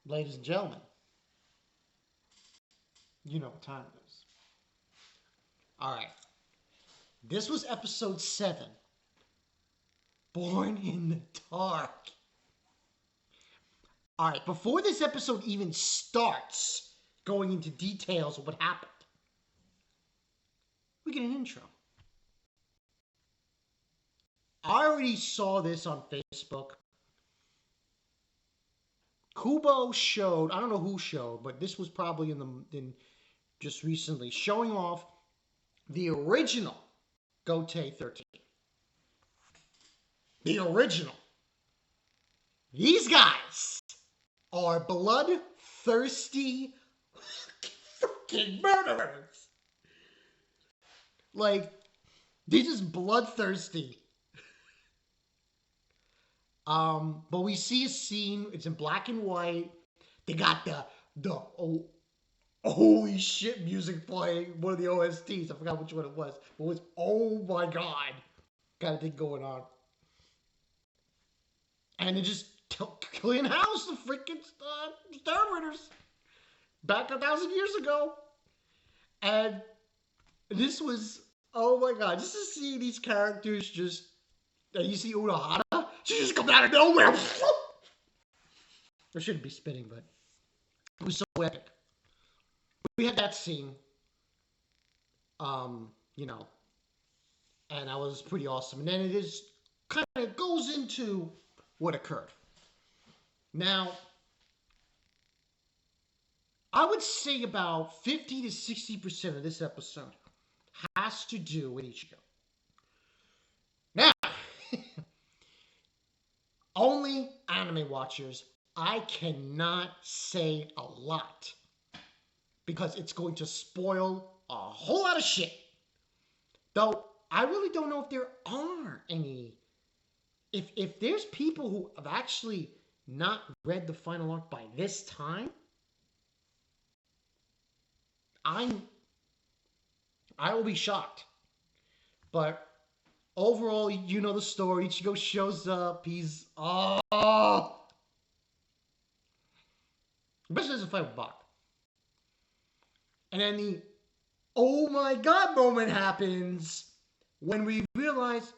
Ladies and gentlemen, you know what time it is. All right. This was episode 7, Born in the Dark. All right, before this episode even starts going into details of what happened, we get an intro. I already saw this on Facebook. Kubo showed, I don't know who showed, but this was probably in just recently, showing off the original Gotei 13. The original. These guys are bloodthirsty fucking murderers. Like, they're just bloodthirsty. But we see a scene. It's in black and white. They got the holy shit music playing. One of the OSTs. I forgot which one it was. But it was oh my god kind of thing going on. And they're just killing house the freaking exterminators back 1,000 years ago. And this was oh my god, just to see these characters just. You see Urahara? She just comes out of nowhere. I shouldn't be spitting, but it was so epic. We had that scene, you know, and that was pretty awesome. And then it is kind of goes into what occurred. Now, I would say about 50 to 60% of this episode has to do with Ichigo. Now, only anime watchers, I cannot say a lot because it's going to spoil a whole lot of shit. Though I really don't know if there are any. If there's people who have actually not read the final arc by this time, I will be shocked. But overall, you know the story. Ichigo shows up. He's especially as a fight with Bach. And then the oh my god moment happens when we realize,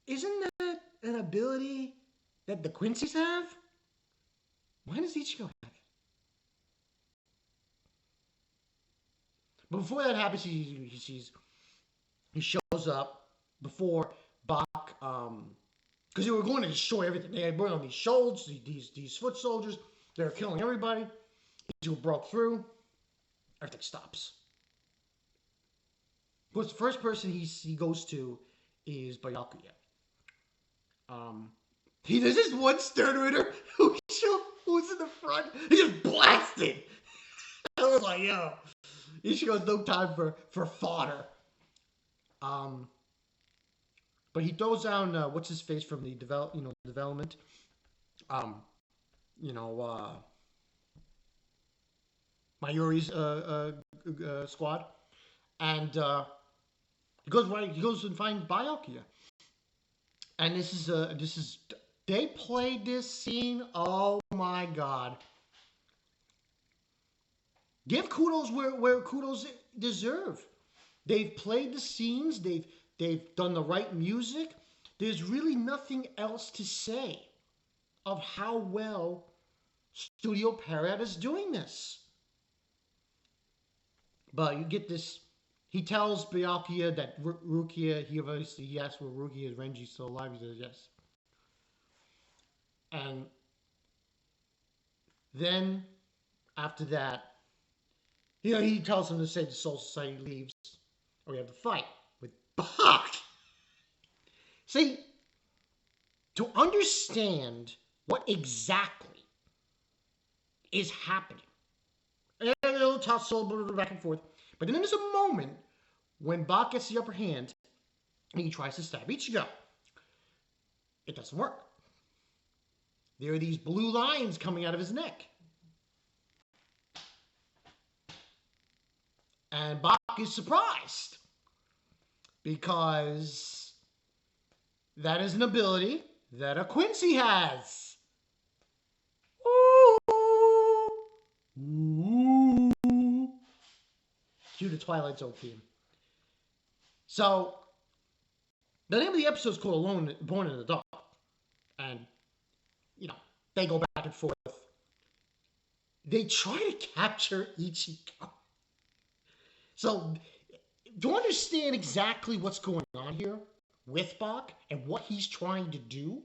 isn't that an ability that the Quincy's have? Why does Ichigo have it? But before that happens, he shows up before Bach, because they were going to destroy everything. They had brought on these soldiers, these foot soldiers. They were killing everybody. Ichigo broke through. Everything stops. Of course, the first person he goes to is Byakuya. There's this one Sternritter who's in the front. He just blasted. I was like, yo, Ichigo's no time for fodder. But he throws down what's his face from the development. Mayuri's squad, and he goes and finds Byakuya. And this is they played this scene. Oh my god! Give kudos where kudos deserve. They've played the scenes. They've done the right music. There's really nothing else to say of how well Studio Parrot is doing this. But you get this. He tells Byakuya that Rukia. He asks where Rukia is. Renji's still alive. He says yes. And then after that, he tells him to say the Soul Society leaves, or we have to fight with Bach. See, to understand what exactly is happening, and a little tussle, back and forth. But then there's a moment when Bach gets the upper hand and he tries to stab Ichigo. It doesn't work. There are these blue lines coming out of his neck. And Bach is surprised because that is an ability that a Quincy has. Ooh. Cue the Twilight Zone theme. So, the name of the episode is called Alone, Born in the Dark. And, you know, they go back and forth. They try to capture Ichigo. So, to understand exactly what's going on here with Bach and what he's trying to do,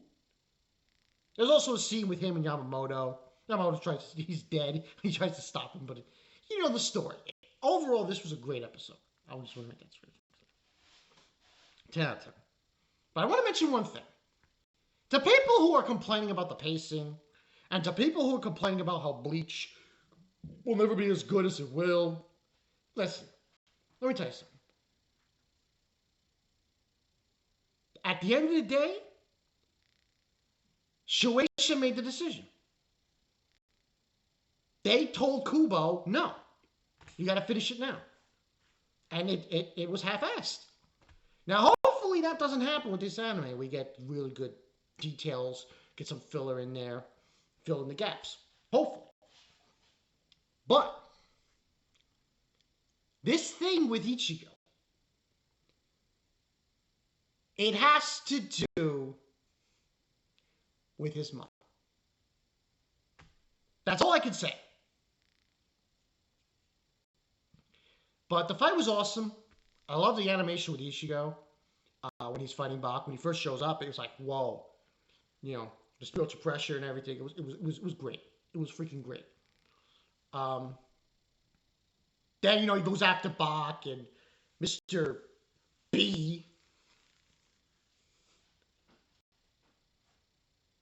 there's also a scene with him and Yamamoto. Yamamoto he's dead. He tries to stop him, but you know the story. Overall, this was a great episode. I just want to make that straight. 10 out of 10. But I want to mention one thing. To people who are complaining about the pacing, and to people who are complaining about how Bleach will never be as good as it will, listen, let me tell you something. At the end of the day, Shueisha made the decision. They told Kubo, no, you got to finish it now. And it was half-assed. Now, hopefully that doesn't happen with this anime. We get really good details, get some filler in there, fill in the gaps. Hopefully. But this thing with Ichigo, it has to do with his mother. That's all I can say. But the fight was awesome. I love the animation with Ichigo when he's fighting Bach. When he first shows up, it was like, whoa. You know, the spiritual pressure and everything. It was great. It was freaking great. Then, you know, he goes after Bach and Mr. B.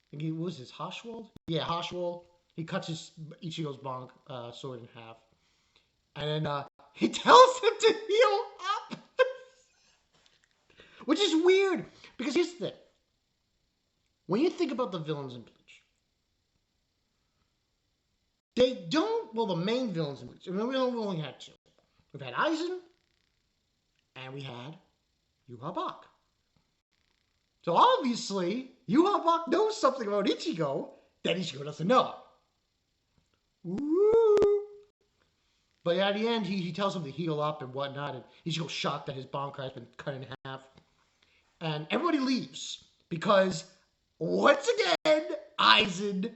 I think he was his Hoshwald? Yeah, Hoshwald. He cuts his Ichigo's Bonk sword in half. And then he tells him to heal up. Which is weird. Because here's the thing. When you think about the villains in Bleach, they don't, well, the main villains in Bleach, I mean, we only had two. We've had Aizen, and we had Yuha Bach. So obviously, Yuha Bach knows something about Ichigo that Ichigo doesn't know. Ooh. But at the end, he tells him to heal up and whatnot, and Ichigo's shocked that his Bankai has been cut in half. And everybody leaves, because, once again, Aizen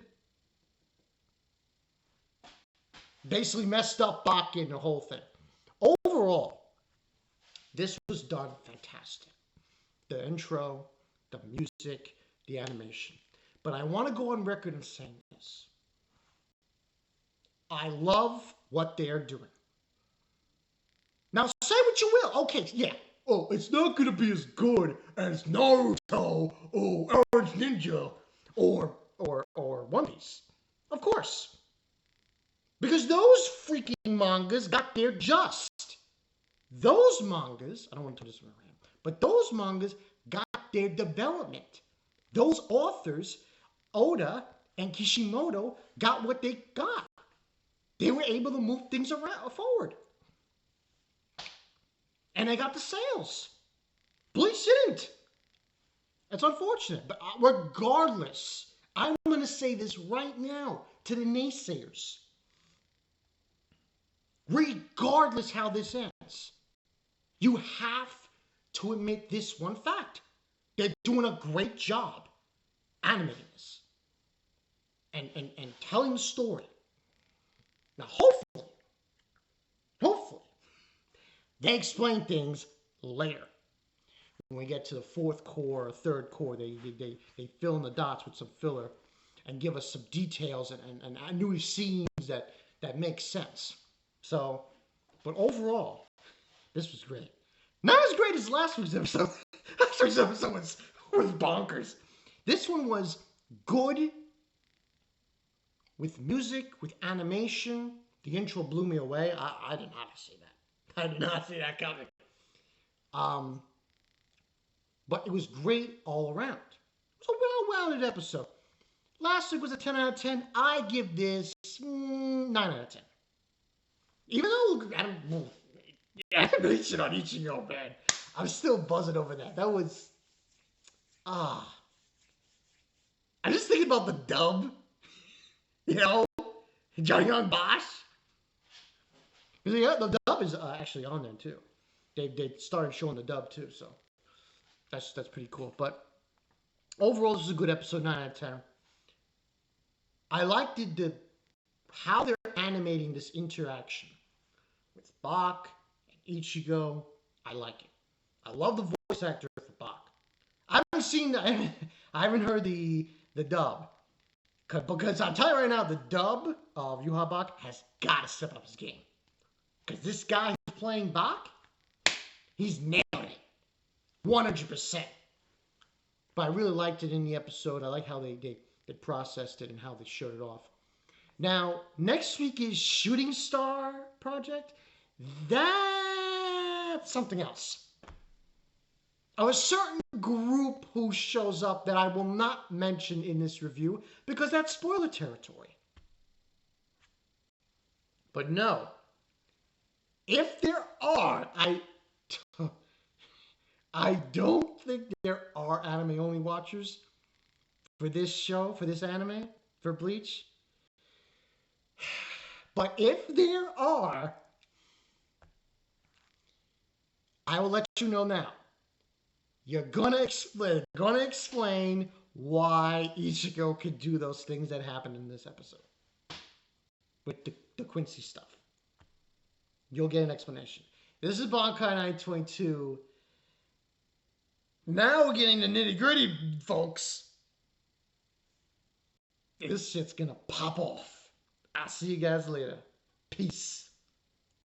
basically messed up Bach and the whole thing. Overall, this was done fantastic. The intro, the music, the animation. But I want to go on record and saying this. I love what they're doing. Now, say what you will. Okay, yeah. Oh, it's not going to be as good as Naruto or Orange Ninja or One Piece. Of course. Because those freaking mangas got their just. Those mangas, I don't want to do this around, but those mangas got their development. Those authors, Oda and Kishimoto, got what they got. They were able to move things around forward. And they got the sales. Bleach didn't. It's unfortunate. But regardless, I'm going to say this right now to the naysayers. Regardless how this ends, you have to admit this one fact. They're doing a great job animating this and telling the story. Now, hopefully, they explain things later. When we get to the fourth core or third core, they fill in the dots with some filler and give us some details and new scenes that make sense. So, but overall, this was great. Not as great as last week's episode. Last week's episode was bonkers. This one was good with music, with animation. The intro blew me away. I did not see that. I did not see that coming. But it was great all around. It was a well-rounded episode. Last week was a 10 out of 10. I give this 9 out of 10. Even though I really shit on Ichigo, man. I'm still buzzing over that. That was... I'm just thinking about the dub. You know? Young Boss. The dub is actually on there too. They started showing the dub too, so that's pretty cool. But overall, this is a good episode. 9 out of 10. I liked the how they're animating this interaction with Bach and Ichigo. I like it. I love the voice actor for Bach. I haven't heard the dub. Because I'll tell you right now, the dub of Yuha Bach has got to step up his game. Because this guy who's playing Bach, he's nailing it. 100%. But I really liked it in the episode. I like how they processed it and how they showed it off. Now, next week is Shooting Star Project. That's something else. A certain group who shows up that I will not mention in this review because that's spoiler territory. But no, if there are, I don't think there are anime-only watchers for this show, for this anime, for Bleach. But if there are, I will let you know now. You're gonna explain why Ichigo could do those things that happened in this episode with the Quincy stuff. You'll get an explanation. This is Bankai 922. Now we're getting the nitty gritty, folks. This shit's gonna pop off. I'll see you guys later. Peace.